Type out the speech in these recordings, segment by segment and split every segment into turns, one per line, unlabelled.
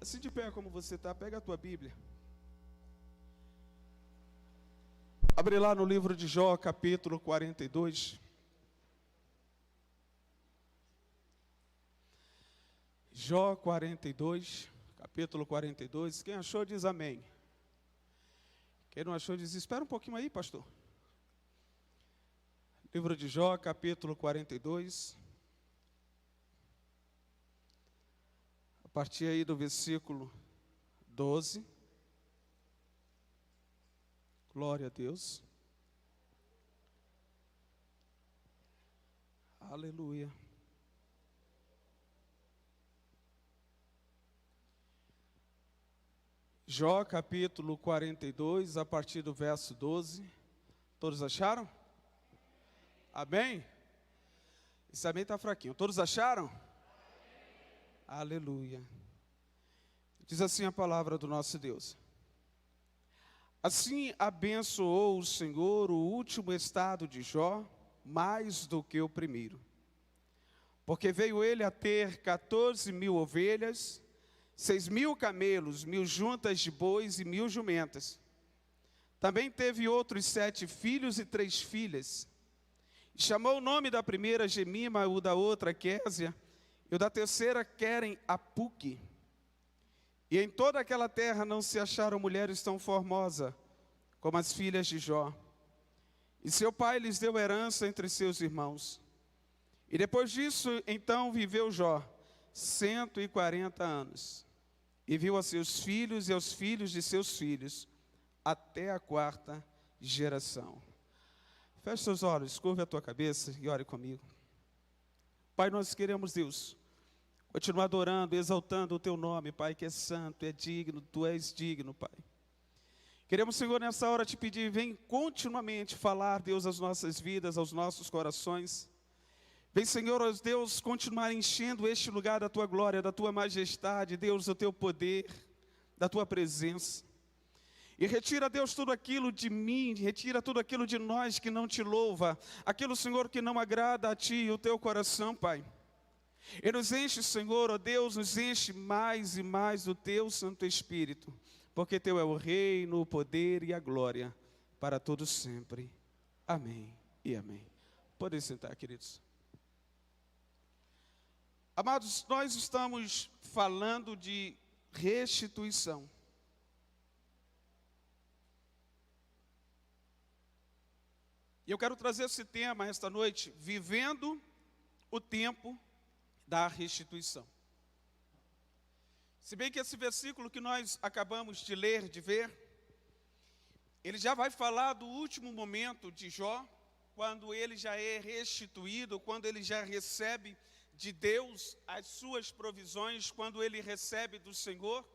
Assim de pé como você está, pega a tua Bíblia. Abre lá no livro de Jó, capítulo 42. Jó 42, capítulo 42. Quem achou diz amém. Quem não achou diz, espera um pouquinho aí, pastor. Livro de Jó, capítulo 42. A partir aí do versículo 12. Glória a Deus. Aleluia. Jó capítulo 42, a partir do verso 12. Todos acharam? Amém? Esse amém está fraquinho. Todos acharam? Aleluia. Diz assim a palavra do nosso Deus. Assim abençoou o Senhor o último estado de Jó, mais do que o primeiro. Porque veio ele a ter 14.000 ovelhas, 6.000 camelos, 1.000 juntas de bois e 1.000 jumentas. Também teve outros 7 filhos e 3 filhas. E chamou o nome da primeira Gemima, o da outra Késia, e o da terceira Querem Apuque. E em toda aquela terra não se acharam mulheres tão formosas como as filhas de Jó. E seu pai lhes deu herança entre seus irmãos. E depois disso, então, viveu Jó 140 anos. E viu a seus filhos e aos filhos de seus filhos, até a 4ª geração. Feche seus olhos, curva a tua cabeça e ore comigo. Pai, nós queremos, Deus, continuar adorando, exaltando o teu nome, Pai, que é santo, é digno, tu és digno, Pai. Queremos, Senhor, nessa hora te pedir, vem continuamente falar, Deus, às nossas vidas, aos nossos corações. Vem, Senhor, ó Deus, continuar enchendo este lugar da tua glória, da tua majestade, Deus, do teu poder, da tua presença. E retira, Deus, tudo aquilo de mim, retira tudo aquilo de nós que não te louva, aquilo, Senhor, que não agrada a ti e o teu coração, Pai. E nos enche, Senhor, ó Deus, nos enche mais e mais do teu Santo Espírito, porque teu é o reino, o poder e a glória para todos sempre. Amém e amém. Podem sentar, queridos. Amados, nós estamos falando de restituição. E eu quero trazer esse tema esta noite, vivendo o tempo da restituição. Se bem que esse versículo que nós acabamos de ler, de ver, ele já vai falar do último momento de Jó, quando ele já é restituído, quando ele já recebe de Deus as suas provisões, quando ele recebe do Senhor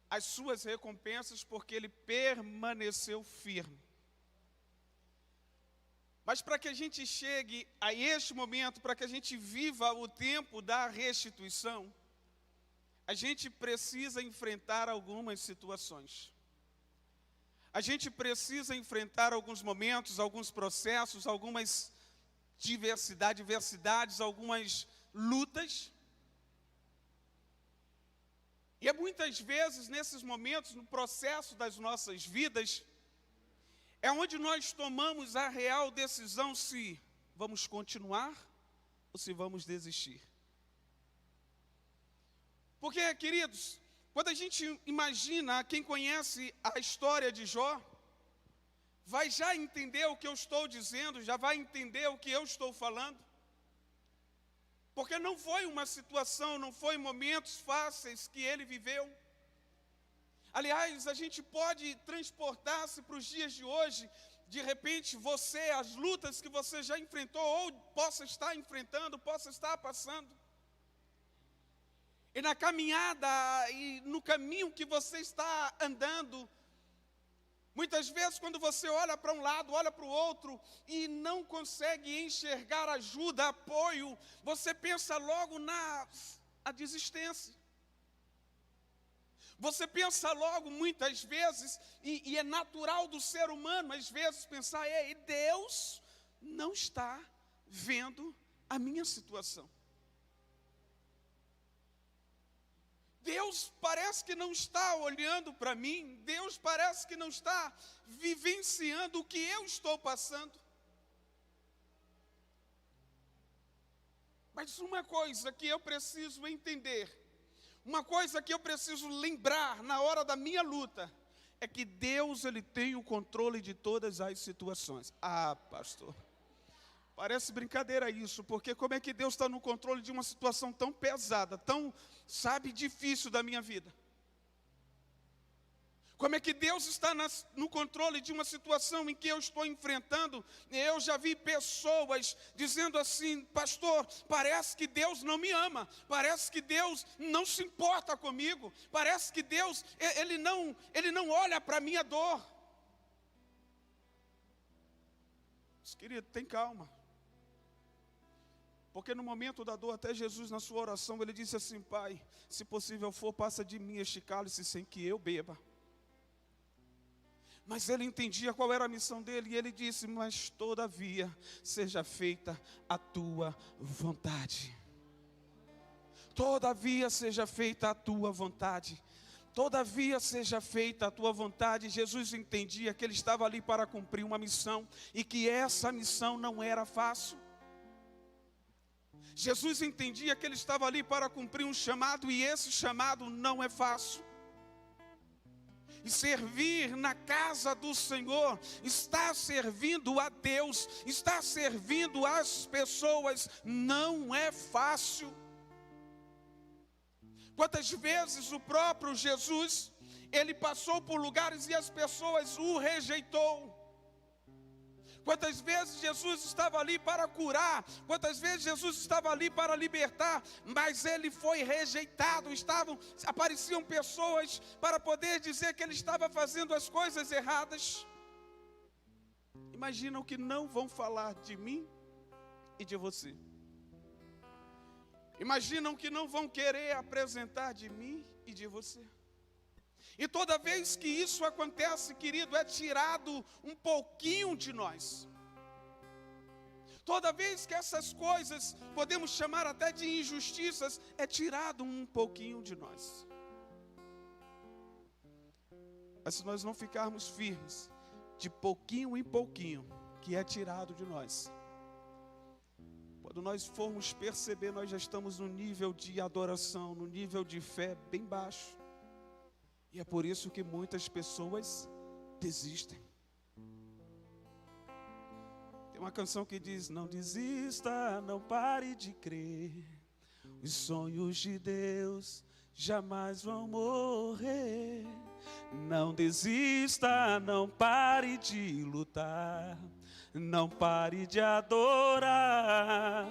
as suas recompensas, porque ele permaneceu firme. Mas para que a gente chegue a este momento, para que a gente viva o tempo da restituição, a gente precisa enfrentar algumas situações. A gente precisa enfrentar alguns momentos, alguns processos, algumas diversidades, algumas lutas. E é muitas vezes, nesses momentos, no processo das nossas vidas, é onde nós tomamos a real decisão se vamos continuar ou se vamos desistir. Porque, queridos, quando a gente imagina, quem conhece a história de Jó, vai já entender o que eu estou dizendo, já vai entender o que eu estou falando. Porque não foi uma situação, não foi momentos fáceis que ele viveu. Aliás, a gente pode transportar-se para os dias de hoje, de repente você, as lutas que você já enfrentou, ou possa estar enfrentando, possa estar passando. E na caminhada, e no caminho que você está andando, muitas vezes quando você olha para um lado, olha para o outro, e não consegue enxergar ajuda, apoio, você pensa logo na desistência. Você pensa logo, muitas vezes, e é natural do ser humano, às vezes, pensar, Deus não está vendo a minha situação. Deus parece que não está olhando para mim, Deus parece que não está vivenciando o que eu estou passando. Mas uma coisa que eu preciso entender, uma coisa que eu preciso lembrar na hora da minha luta, é que Deus, Ele tem o controle de todas as situações. Ah, pastor, parece brincadeira isso, porque como é que Deus está no controle de uma situação tão pesada, tão, difícil da minha vida? Como é que Deus está no controle de uma situação em que eu estou enfrentando? Eu já vi pessoas dizendo assim: pastor, parece que Deus não me ama, parece que Deus não se importa comigo, parece que Deus, Ele não olha para a minha dor. Mas, querido, tem calma. Porque no momento da dor, até Jesus na sua oração, Ele disse assim: Pai, se possível for, passa de mim este cálice sem que eu beba. Mas ele entendia qual era a missão dele, e ele disse: mas todavia seja feita a tua vontade. Todavia seja feita a tua vontade. Todavia seja feita a tua vontade. Jesus entendia que ele estava ali para cumprir uma missão, e que essa missão não era fácil. Jesus entendia que ele estava ali para cumprir um chamado, e esse chamado não é fácil. E servir na casa do Senhor, estar servindo a Deus, estar servindo as pessoas, não é fácil. Quantas vezes o próprio Jesus, Ele passou por lugares e as pessoas o rejeitou. Quantas vezes Jesus estava ali para curar, quantas vezes Jesus estava ali para libertar, mas ele foi rejeitado. Apareciam pessoas para poder dizer que ele estava fazendo as coisas erradas. Imaginam que não vão falar de mim e de você. Imaginam que não vão querer apresentar de mim e de você. E toda vez que isso acontece, querido, é tirado um pouquinho de nós. Toda vez que essas coisas, podemos chamar até de injustiças, é tirado um pouquinho de nós. Mas se nós não ficarmos firmes, de pouquinho em pouquinho, que é tirado de nós, quando nós formos perceber, nós já estamos no nível de adoração, no nível de fé bem baixo. E é por isso que muitas pessoas desistem. Tem uma canção que diz: não desista, não pare de crer, os sonhos de Deus jamais vão morrer. Não desista, não pare de lutar, não pare de adorar.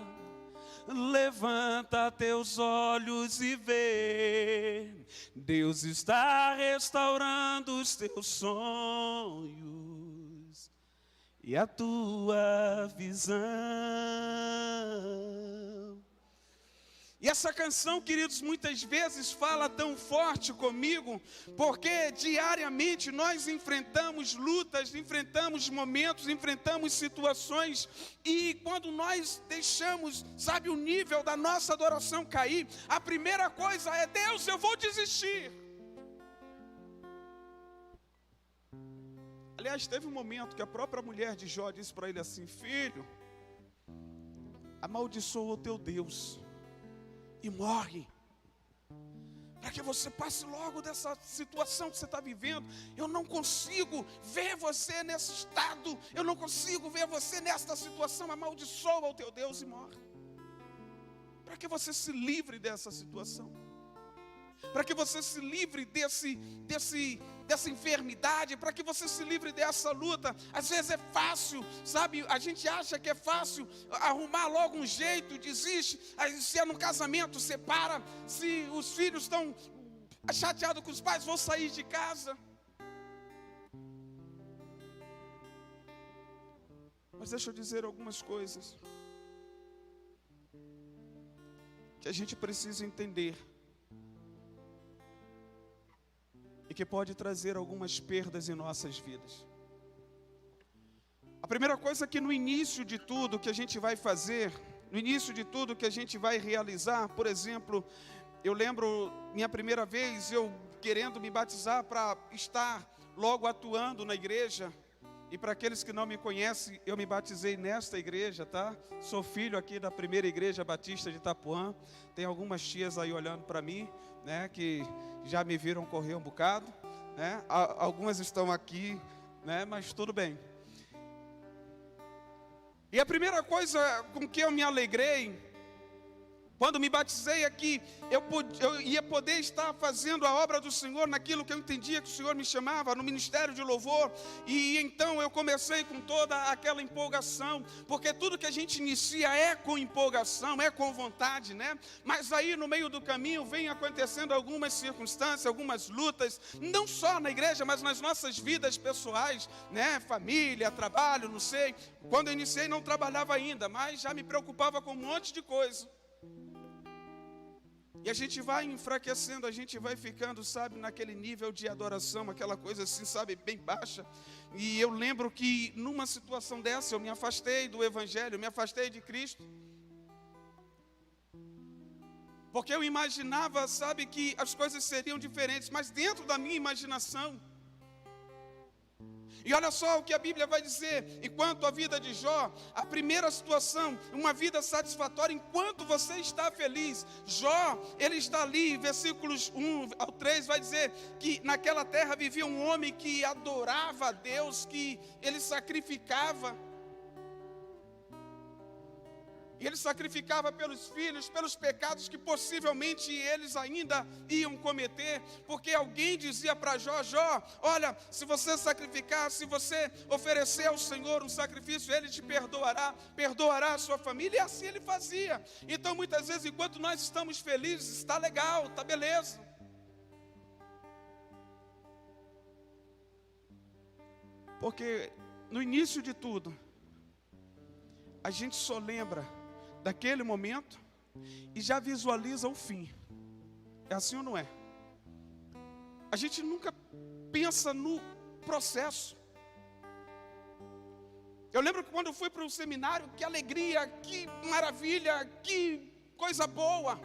Levanta teus olhos e vê, Deus está restaurando os teus sonhos e a tua visão. E essa canção, queridos, muitas vezes fala tão forte comigo, porque diariamente nós enfrentamos lutas, enfrentamos momentos, enfrentamos situações, e quando nós deixamos, o nível da nossa adoração cair, a primeira coisa é: Deus, eu vou desistir. Aliás, teve um momento que a própria mulher de Jó disse para ele assim: filho, amaldiçoa o teu Deus e morre, para que você passe logo dessa situação que você está vivendo. Eu não consigo ver você nesse estado, eu não consigo ver você nesta situação. Amaldiçoa o teu Deus e morre, para que você se livre dessa situação, para que você se livre dessa enfermidade, para que você se livre dessa luta. Às vezes é fácil, a gente acha que é fácil arrumar logo um jeito, desiste. Aí, se é no casamento, separa. Se os filhos estão chateados com os pais, vão sair de casa. Mas deixa eu dizer algumas coisas que a gente precisa entender, e que pode trazer algumas perdas em nossas vidas. A primeira coisa é que no início de tudo que a gente vai fazer, no início de tudo que a gente vai realizar, por exemplo, Eu lembro, minha primeira vez, eu querendo me batizar para estar logo atuando na igreja. E para aqueles que não me conhecem, eu me batizei nesta igreja, tá? Sou filho aqui da primeira igreja batista de Itapuã. Tem algumas tias aí olhando para mim, né? Que já me viram correr um bocado, né? Algumas estão aqui, né? Mas tudo bem. E a primeira coisa com que eu me alegrei, quando me batizei aqui, eu ia poder estar fazendo a obra do Senhor naquilo que eu entendia que o Senhor me chamava, no ministério de louvor. E então eu comecei com toda aquela empolgação, porque tudo que a gente inicia é com empolgação, é com vontade, né? Mas aí no meio do caminho vem acontecendo algumas circunstâncias, algumas lutas, não só na igreja, mas nas nossas vidas pessoais, né? Família, trabalho, não sei. Quando eu iniciei não trabalhava ainda, mas já me preocupava com um monte de coisa. E a gente vai enfraquecendo, a gente vai ficando, sabe, naquele nível de adoração, aquela coisa assim, sabe, bem baixa. E eu lembro que numa situação dessa eu me afastei do Evangelho, eu me afastei de Cristo. Porque eu imaginava, sabe, que as coisas seriam diferentes, mas dentro da minha imaginação. E olha só o que a Bíblia vai dizer, enquanto a vida de Jó, a primeira situação, uma vida satisfatória, enquanto você está feliz. Jó, ele está ali, versículos 1 ao 3, vai dizer que naquela terra vivia um homem que adorava a Deus, que ele sacrificava. E ele sacrificava pelos filhos, pelos pecados que possivelmente eles ainda iam cometer. Porque alguém dizia para Jó: Jó, olha, se você sacrificar, se você oferecer ao Senhor um sacrifício, Ele te perdoará, perdoará a sua família. E assim ele fazia. Então muitas vezes, enquanto nós estamos felizes, está legal, está beleza. Porque no início de tudo, a gente só lembra daquele momento e já visualiza o fim. É assim ou não é? A gente nunca pensa no processo. Eu lembro que quando eu fui para o seminário, que alegria, que maravilha, que coisa boa.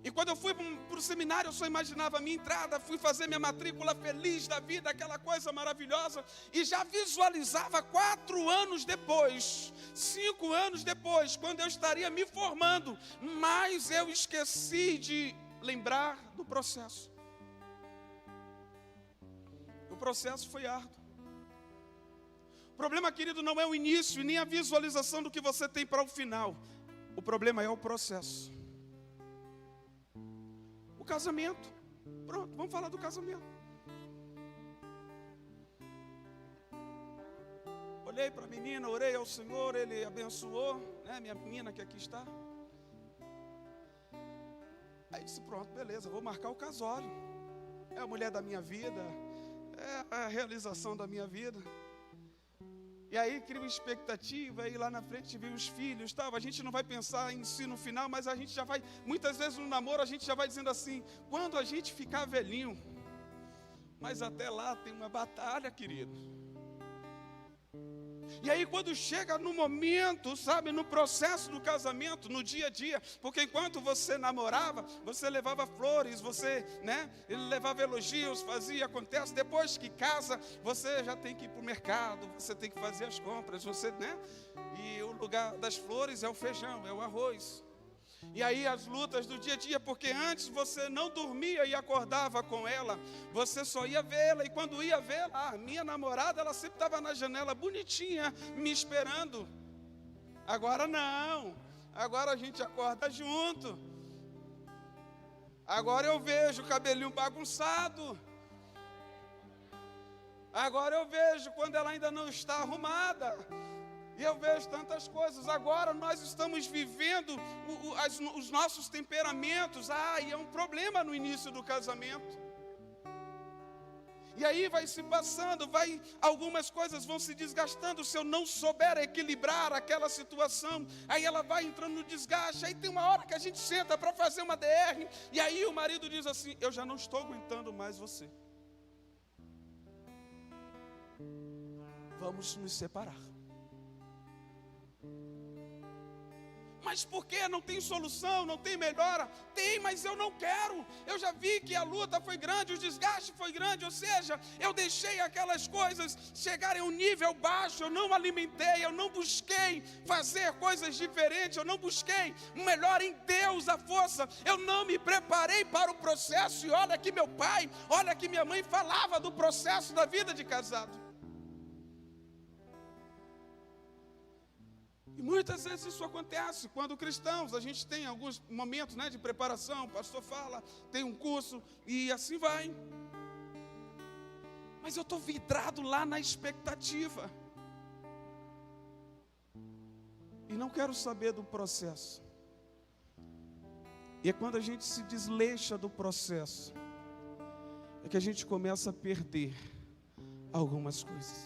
E quando eu fui para o seminário, eu só imaginava a minha entrada, fui fazer minha matrícula feliz da vida, aquela coisa maravilhosa, e já visualizava 4 anos depois, 5 anos depois, quando eu estaria me formando, mas eu esqueci de lembrar do processo. O processo foi árduo. O problema, querido, não é o início, nem a visualização do que você tem para o final. O problema é o processo. Casamento, pronto, vamos falar do casamento. Olhei para a menina, orei ao Senhor, Ele abençoou, né, minha menina que aqui está. Aí disse, pronto, beleza, vou marcar o casório. É a mulher da minha vida, é a realização da minha vida. E aí cria uma expectativa, aí lá na frente vem os filhos, tal. A gente não vai pensar em si no final, mas a gente já vai, muitas vezes no namoro a gente já vai dizendo assim, quando a gente ficar velhinho, mas até lá tem uma batalha, querido. E aí quando chega no momento, sabe, no processo do casamento, no dia a dia, porque enquanto você namorava, você levava flores, você, né, ele levava elogios, fazia, acontece, depois que casa, você já tem que ir para o mercado, você tem que fazer as compras, você, né, e o lugar das flores é o feijão, é o arroz. E aí as lutas do dia a dia, porque antes você não dormia e acordava com ela, você só ia vê-la, e quando ia vê-la, a minha namorada, ela sempre estava na janela bonitinha, me esperando. Agora não, agora a gente acorda junto. Agora eu vejo o cabelinho bagunçado. Agora eu vejo quando ela ainda não está arrumada. E eu vejo tantas coisas. Agora nós estamos vivendo os nossos temperamentos. E é um problema no início do casamento. E aí vai se passando, algumas coisas vão se desgastando. Se eu não souber equilibrar aquela situação, aí ela vai entrando no desgaste. Aí tem uma hora que a gente senta para fazer uma DR. E aí o marido diz assim, eu já não estou aguentando mais você. Vamos nos separar. Mas por que não tem solução, não tem melhora? Tem, mas eu não quero. Eu já vi que a luta foi grande, o desgaste foi grande, ou seja, eu deixei aquelas coisas chegarem a um nível baixo, eu não alimentei, eu não busquei fazer coisas diferentes, eu não busquei o melhor em Deus, a força, eu não me preparei para o processo. E olha que meu pai, olha que minha mãe falava do processo da vida de casado. E muitas vezes isso acontece quando cristãos, a gente tem alguns momentos, né, de preparação, o pastor fala, tem um curso e assim vai. Mas eu estou vidrado lá na expectativa. E não quero saber do processo. E é quando a gente se desleixa do processo, é que a gente começa a perder algumas coisas.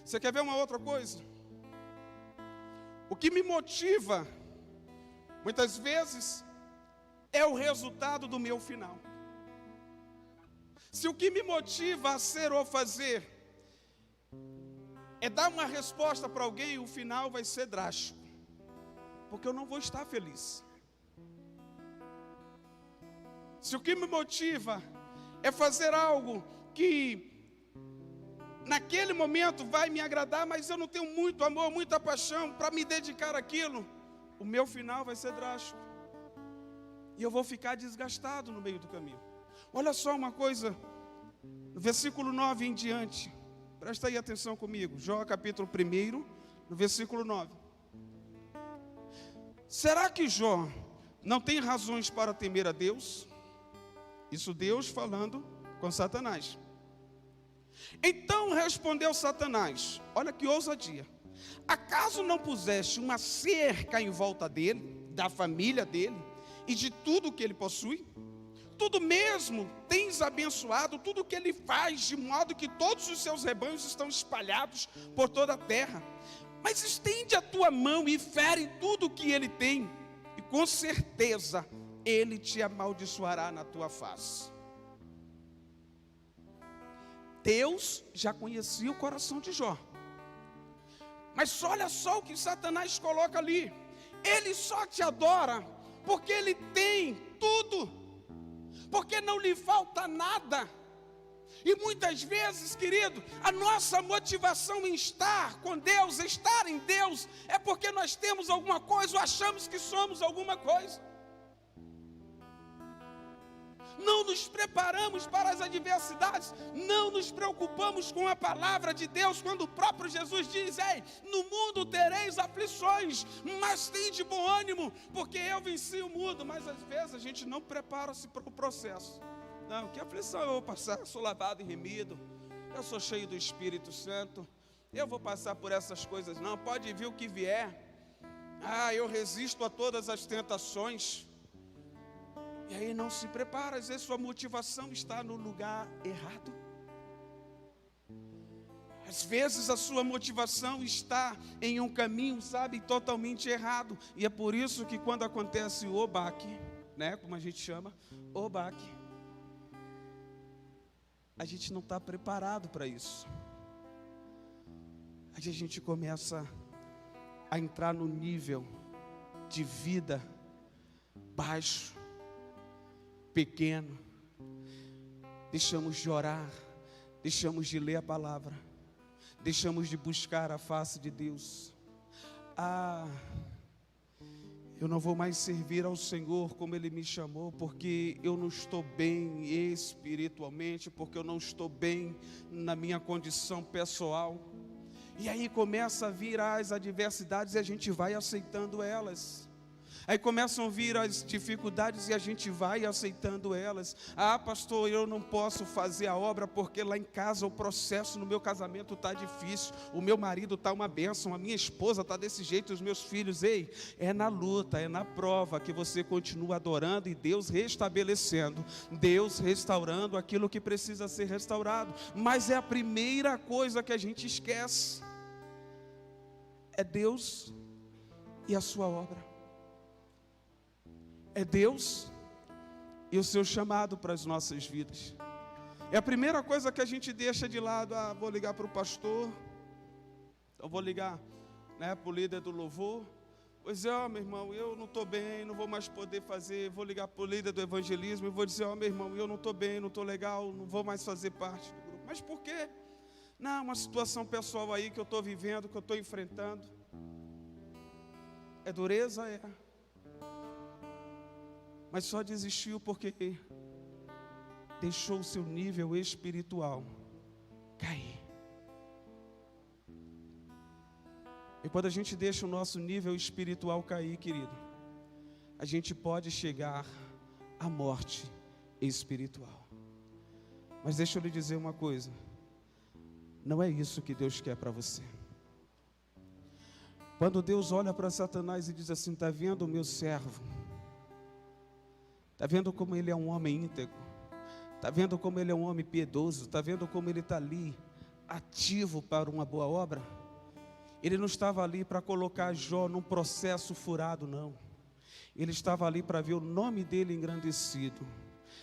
Você quer ver uma outra coisa? O que me motiva, muitas vezes, é o resultado do meu final. Se o que me motiva a ser ou fazer é dar uma resposta para alguém, o final vai ser drástico, porque eu não vou estar feliz. Se o que me motiva é fazer algo que naquele momento vai me agradar, mas eu não tenho muito amor, muita paixão para me dedicar àquilo, o meu final vai ser drástico. E eu vou ficar desgastado no meio do caminho. Olha só uma coisa, no versículo 9 em diante, presta aí atenção comigo, Jó capítulo 1, no versículo 9. Será que Jó não tem razões para temer a Deus? Isso Deus falando com Satanás. Então respondeu Satanás, olha que ousadia: acaso não puseste uma cerca em volta dele, da família dele e de tudo que ele possui? Tudo mesmo tens abençoado, tudo que ele faz, de modo que todos os seus rebanhos estão espalhados por toda a terra. Mas estende a tua mão e fere tudo o que ele tem, e com certeza ele te amaldiçoará na tua face. Deus já conhecia o coração de Jó. Mas olha só o que Satanás coloca ali. Ele só te adora porque ele tem tudo, porque não lhe falta nada. E muitas vezes, querido, a nossa motivação em estar com Deus, estar em Deus, é porque nós temos alguma coisa ou achamos que somos alguma coisa. Não nos preparamos para as adversidades, não nos preocupamos com a palavra de Deus, quando o próprio Jesus diz: ei, no mundo tereis aflições, mas tende bom ânimo, porque eu venci o mundo. Mas às vezes a gente não prepara-se para o processo. Não, que aflição eu vou passar? Eu sou lavado e remido, eu sou cheio do Espírito Santo, eu vou passar por essas coisas não, pode vir o que vier. Eu resisto a todas as tentações. E aí não se prepara, às vezes sua motivação está no lugar errado. Às vezes a sua motivação está em um caminho, sabe, totalmente errado. E é por isso que quando acontece o baque, né, como a gente chama, o baque, a gente não está preparado para isso. Aí a gente começa a entrar no nível de vida baixo, pequeno, deixamos de orar, deixamos de ler a palavra, deixamos de buscar a face de Deus. Eu não vou mais servir ao Senhor como Ele me chamou, porque eu não estou bem espiritualmente, porque eu não estou bem na minha condição pessoal. E aí começa a vir as adversidades e a gente vai aceitando elas. Aí começam a vir as dificuldades e a gente vai aceitando elas. Pastor, eu não posso fazer a obra porque lá em casa o processo no meu casamento está difícil. O meu marido está uma bênção, a minha esposa está desse jeito, os meus filhos. Ei, é na luta, é na prova que você continua adorando e Deus restabelecendo, Deus restaurando aquilo que precisa ser restaurado. Mas é a primeira coisa que a gente esquece. É Deus e a sua obra. É Deus e o seu chamado para as nossas vidas. É a primeira coisa que a gente deixa de lado. Vou ligar para o pastor, eu vou ligar, né, para o líder do louvor, Pois é, meu irmão, eu não estou bem, não vou mais poder fazer, vou ligar para o líder do evangelismo e vou dizer, meu irmão, eu não estou bem, não estou legal, não vou mais fazer parte do grupo. Mas por quê? Não, uma situação pessoal aí que eu estou vivendo, que eu estou enfrentando. É dureza? É. Mas só desistiu porque deixou o seu nível espiritual cair. E quando a gente deixa o nosso nível espiritual cair, querido, a gente pode chegar à morte espiritual. Mas deixa eu lhe dizer uma coisa, não é isso que Deus quer para você. Quando Deus olha para Satanás e diz assim, está vendo o meu servo? Está vendo como ele é um homem íntegro? Está vendo como ele é um homem piedoso? Está vendo como ele está ali, ativo para uma boa obra? Ele não estava ali para colocar Jó num processo furado, não. Ele estava ali para ver o nome dele engrandecido.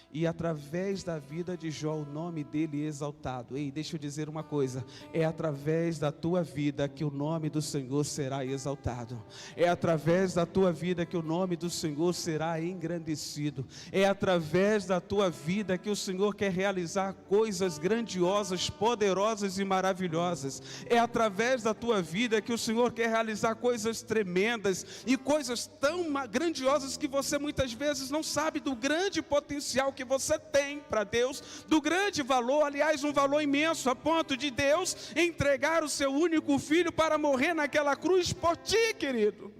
E através da vida de Jó, o nome dele exaltado. Ei, deixa eu dizer uma coisa, é através da tua vida que o nome do Senhor será exaltado. É através da tua vida que o nome do Senhor será engrandecido. É através da tua vida que o Senhor quer realizar coisas grandiosas, poderosas e maravilhosas. É através da tua vida que o Senhor quer realizar coisas tremendas e coisas tão grandiosas que você muitas vezes não sabe do grande potencial que você tem para Deus, do grande valor, aliás, um valor imenso, a ponto de Deus entregar o seu único filho para morrer naquela cruz por ti, querido.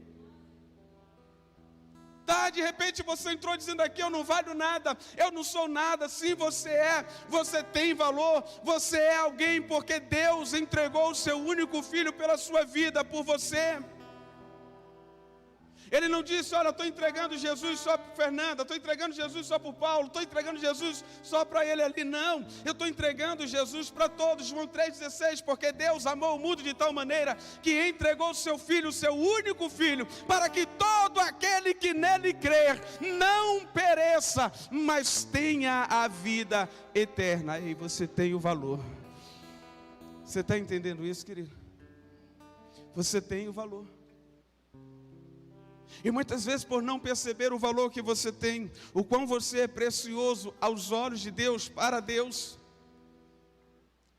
Tá, de repente você entrou dizendo aqui, eu não valho nada, eu não sou nada. Sim, você tem valor, você é alguém, porque Deus entregou o seu único filho pela sua vida, por você. Ele não disse, olha, estou entregando Jesus só para Fernanda, estou entregando Jesus só para o Paulo, estou entregando Jesus só para ele ali. Não, eu estou entregando Jesus para todos. João 3,16, porque Deus amou o mundo de tal maneira que entregou o seu Filho, o seu único Filho, para que todo aquele que nele crer não pereça, mas tenha a vida eterna. E você tem o valor. Você está entendendo isso, querido? Você tem o valor. E muitas vezes, por não perceber o valor que você tem, o quão você é precioso aos olhos de Deus, para Deus,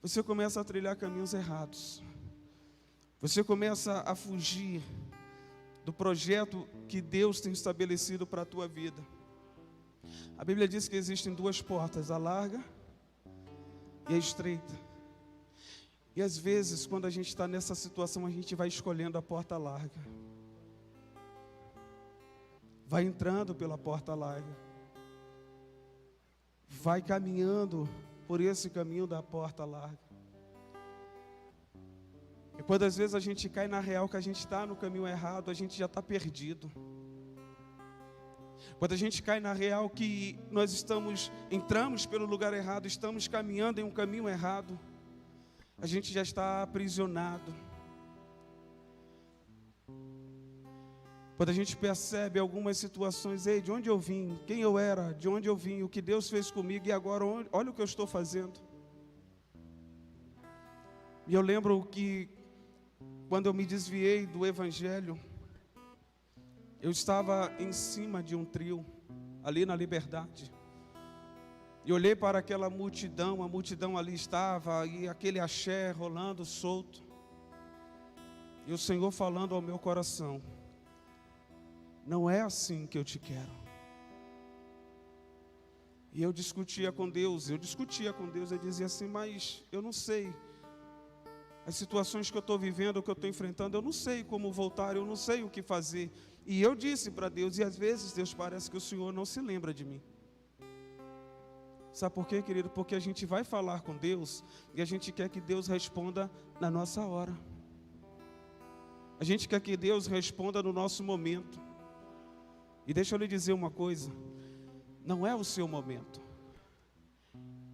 você começa a trilhar caminhos errados. Você começa a fugir do projeto que Deus tem estabelecido para a tua vida. A Bíblia diz que existem duas portas, a larga e a estreita. E às vezes, quando a gente está nessa situação, a gente vai escolhendo a porta larga. Vai entrando pela porta larga. Vai caminhando por esse caminho da porta larga. E quando às vezes a gente cai na real que a gente está no caminho errado, a gente já está perdido. Quando a gente cai na real que nós entramos pelo lugar errado, estamos caminhando em um caminho errado, a gente já está aprisionado. Quando a gente percebe algumas situações, ei, de onde eu vim, quem eu era, de onde eu vim, o que Deus fez comigo e agora olha o que eu estou fazendo. E eu lembro que quando eu me desviei do Evangelho, eu estava em cima de um trio, ali na Liberdade. E olhei para aquela multidão, a multidão ali estava, e aquele axé rolando solto. E o Senhor falando ao meu coração, não é assim que eu te quero. E eu discutia com Deus, eu dizia assim, mas eu não sei. As situações que eu estou vivendo, o que eu estou enfrentando, eu não sei como voltar, eu não sei o que fazer. E eu disse para Deus, e às vezes Deus parece que o Senhor não se lembra de mim. Sabe por quê, querido? Porque a gente vai falar com Deus e a gente quer que Deus responda na nossa hora. A gente quer que Deus responda no nosso momento. E deixa eu lhe dizer uma coisa, não é o seu momento,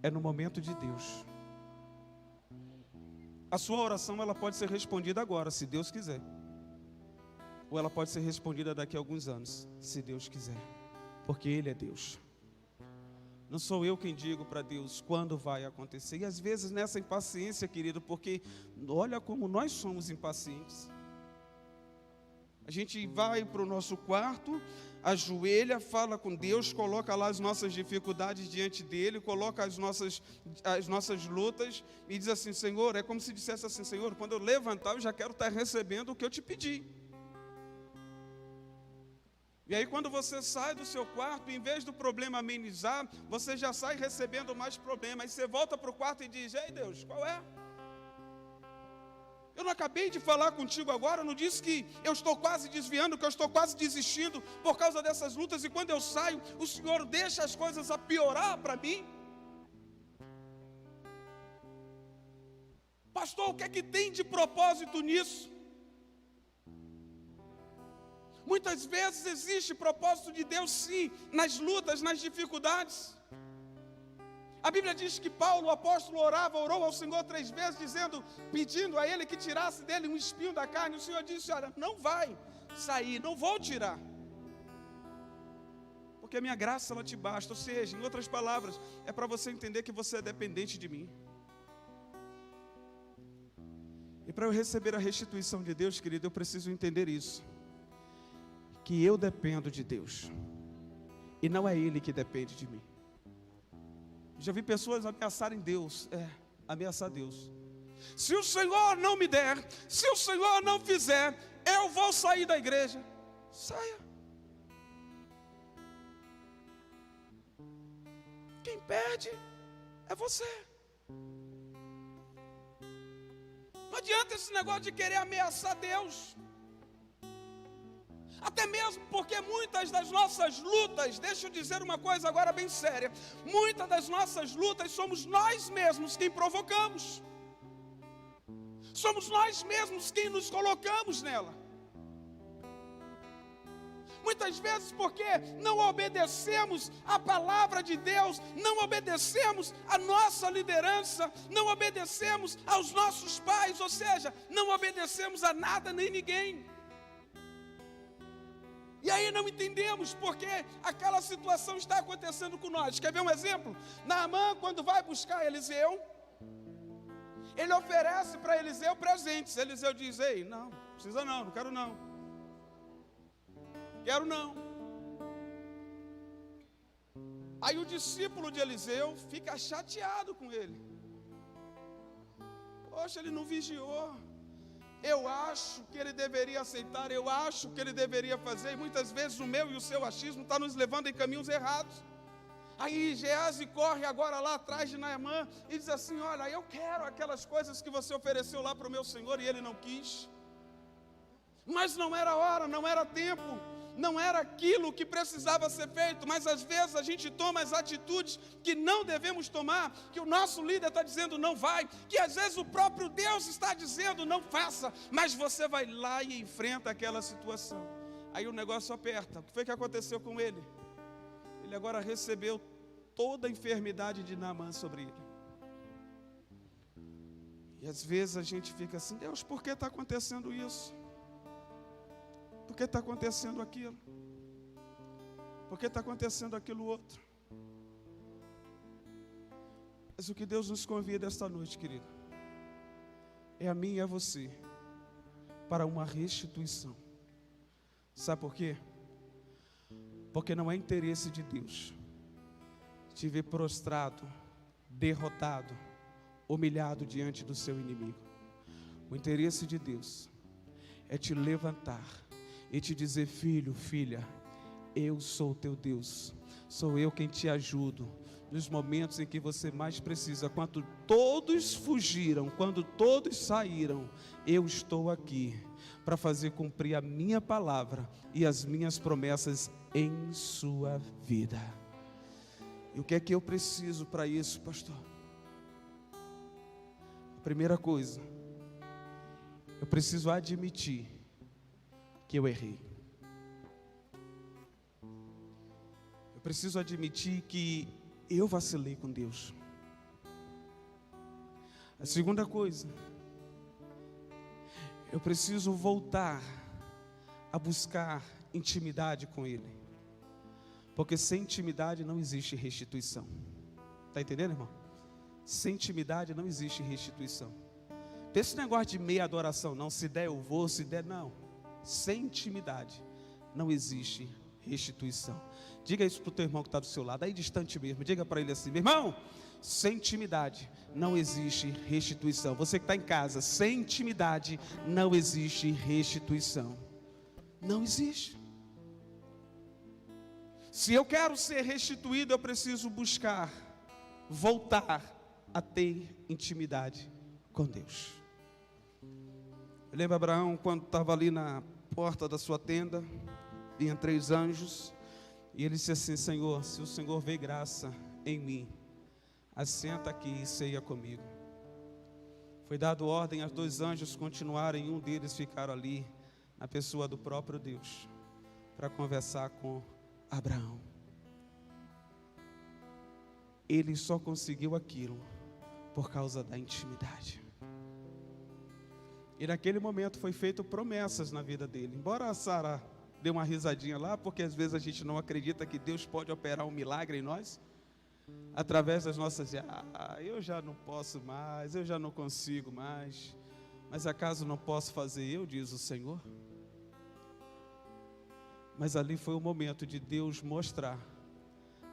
é no momento de Deus. A sua oração ela pode ser respondida agora, se Deus quiser. Ou ela pode ser respondida daqui a alguns anos, se Deus quiser. Porque Ele é Deus. Não sou eu quem digo para Deus quando vai acontecer. E às vezes nessa impaciência, querido, porque olha como nós somos impacientes. A gente vai para o nosso quarto, ajoelha, fala com Deus, coloca lá as nossas dificuldades diante dele, coloca as nossas lutas e diz assim: Senhor, é como se dissesse assim: Senhor, quando eu levantar eu já quero estar recebendo o que eu te pedi. E aí quando você sai do seu quarto, em vez do problema amenizar, você já sai recebendo mais problemas. Aí você volta para o quarto e diz: ei Deus, qual é? Eu não acabei de falar contigo agora, eu não disse que eu estou quase desviando, que eu estou quase desistindo por causa dessas lutas, e quando eu saio, o Senhor deixa as coisas a piorar para mim? Pastor, o que é que tem de propósito nisso? Muitas vezes existe propósito de Deus sim, nas lutas, nas dificuldades. A Bíblia diz que Paulo, o apóstolo, orou ao Senhor 3 vezes, pedindo a Ele que tirasse dele um espinho da carne. O Senhor disse: olha, não vai sair, não vou tirar, porque a minha graça ela te basta. Ou seja, em outras palavras, é para você entender que você é dependente de mim. E para eu receber a restituição de Deus, querido, eu preciso entender isso, que eu dependo de Deus, e não é Ele que depende de mim. Já vi pessoas ameaçarem Deus, ameaçar Deus. Se o Senhor não me der, se o Senhor não fizer, eu vou sair da igreja. Saia. Quem perde é você. Não adianta esse negócio de querer ameaçar Deus. Até mesmo porque muitas das nossas lutas, deixa eu dizer uma coisa agora bem séria, muitas das nossas lutas somos nós mesmos quem provocamos. Somos nós mesmos quem nos colocamos nela. Muitas vezes porque não obedecemos a palavra de Deus, não obedecemos a nossa liderança, não obedecemos aos nossos pais, ou seja, não obedecemos a nada nem ninguém. E aí não entendemos porque aquela situação está acontecendo com nós. Quer ver um exemplo? Naamã, quando vai buscar Eliseu, ele oferece para Eliseu presentes. Eliseu diz: ei, não precisa não quero não. Quero não. Aí o discípulo de Eliseu fica chateado com ele. Poxa, ele não vigiou. Eu acho que ele deveria aceitar, eu acho que ele deveria fazer, e muitas vezes o meu e o seu achismo está nos levando em caminhos errados. Aí Geazi corre agora lá atrás de Naamã e diz assim: olha, eu quero aquelas coisas que você ofereceu lá para o meu senhor, e ele não quis. Mas não era hora, não era tempo, não era aquilo que precisava ser feito. Mas às vezes a gente toma as atitudes que não devemos tomar, que o nosso líder está dizendo não vai, que às vezes o próprio Deus está dizendo não faça, mas você vai lá e enfrenta aquela situação. Aí o negócio aperta. O que foi que aconteceu com ele? Ele agora recebeu toda a enfermidade de Naamã sobre ele. E às vezes a gente fica assim: Deus, por que está acontecendo isso? Por que está acontecendo aquilo? Por que está acontecendo aquilo outro? Mas o que Deus nos convida esta noite, querido, é a mim e a você para uma restituição. Sabe por quê? Porque não é interesse de Deus te ver prostrado, derrotado, humilhado diante do seu inimigo. O interesse de Deus é te levantar e te dizer: filho, filha, eu sou o teu Deus, sou eu quem te ajudo nos momentos em que você mais precisa. Quando todos fugiram, quando todos saíram, eu estou aqui para fazer cumprir a minha palavra e as minhas promessas em sua vida. E o que é que eu preciso para isso, pastor? A primeira coisa, eu preciso admitir que eu errei. Eu preciso admitir que eu vacilei com Deus. A segunda coisa, eu preciso voltar a buscar intimidade com Ele. Porque sem intimidade não existe restituição. Está entendendo, irmão? Sem intimidade não existe restituição. Tem esse negócio de meia adoração, não. Se der eu vou, se der não. sem intimidade, não existe restituição. Diga isso para o teu irmão que está do seu lado, aí distante mesmo. Diga para ele assim: meu irmão, sem intimidade não existe restituição. Você que está em casa, sem intimidade não existe restituição. Não existe. Se eu quero ser restituído, eu preciso buscar, voltar a ter intimidade com Deus. Eu lembro Abraão, quando estava ali na porta da sua tenda, vinham 3 anjos, e ele disse assim: Senhor, se o Senhor vê graça em mim, assenta aqui e ceia comigo. Foi dado ordem aos 2 anjos continuarem, um deles ficar ali, na pessoa do próprio Deus, para conversar com Abraão. Ele só conseguiu aquilo por causa da intimidade. E naquele momento foi feito promessas na vida dele. Embora a Sara dê uma risadinha lá, porque às vezes a gente não acredita que Deus pode operar um milagre em nós, através das nossas, eu já não posso mais, eu já não consigo mais, mas acaso não posso fazer eu, diz o Senhor? Mas ali foi o momento de Deus mostrar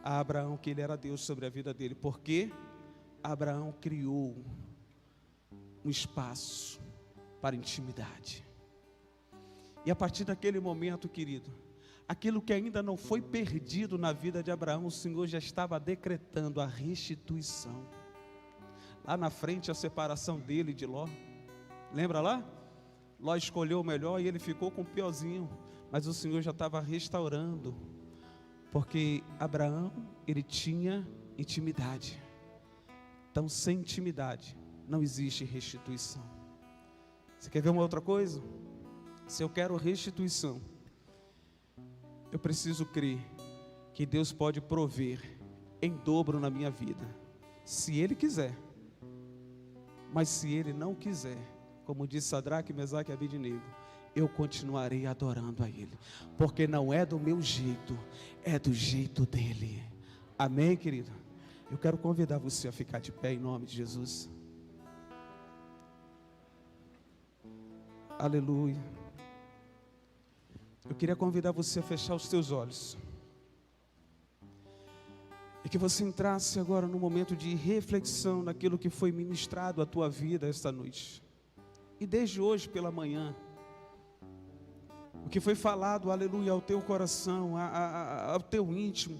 a Abraão que ele era Deus sobre a vida dele, porque Abraão criou um espaço para intimidade. E a partir daquele momento, querido, aquilo que ainda não foi perdido na vida de Abraão, o Senhor já estava decretando a restituição. Lá na frente, a separação dele de Ló. Lembra lá? Ló escolheu o melhor e ele ficou com o piorzinho. Mas o Senhor já estava restaurando, porque Abraão, ele tinha intimidade. Então, sem intimidade, não existe restituição. Você quer ver uma outra coisa? Se eu quero restituição, eu preciso crer que Deus pode prover em dobro na minha vida, se Ele quiser. Mas se Ele não quiser, como disse Sadraque, Mesaque e Abednego, eu continuarei adorando a Ele, porque não é do meu jeito, é do jeito dEle. Amém, querido? Eu quero convidar você a ficar de pé em nome de Jesus. Aleluia. Eu queria convidar você a fechar os teus olhos, e que você entrasse agora no momento de reflexão naquilo que foi ministrado à tua vida esta noite. E desde hoje pela manhã, o que foi falado, aleluia, ao teu coração, ao teu íntimo,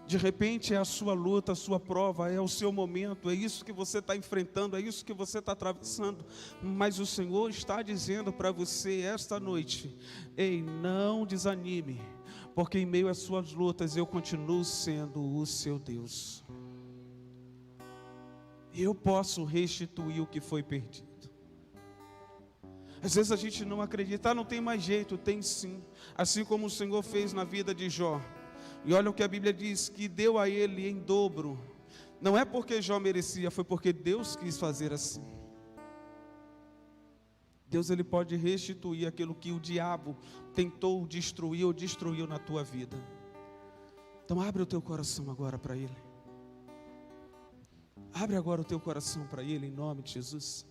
de repente é a sua luta, a sua prova, é o seu momento, é isso que você está enfrentando, é isso que você está atravessando, mas o Senhor está dizendo para você esta noite: ei, não desanime, porque em meio às suas lutas eu continuo sendo o seu Deus. Eu posso restituir o que foi perdido. Às vezes a gente não acredita, não tem mais jeito, tem sim. Assim como o Senhor fez na vida de Jó. E olha o que a Bíblia diz, que deu a ele em dobro. Não é porque Jó merecia, foi porque Deus quis fazer assim. Deus, Ele pode restituir aquilo que o diabo tentou destruir ou destruiu na tua vida. Então abre o teu coração agora para Ele. Abre agora o teu coração para Ele, em nome de Jesus.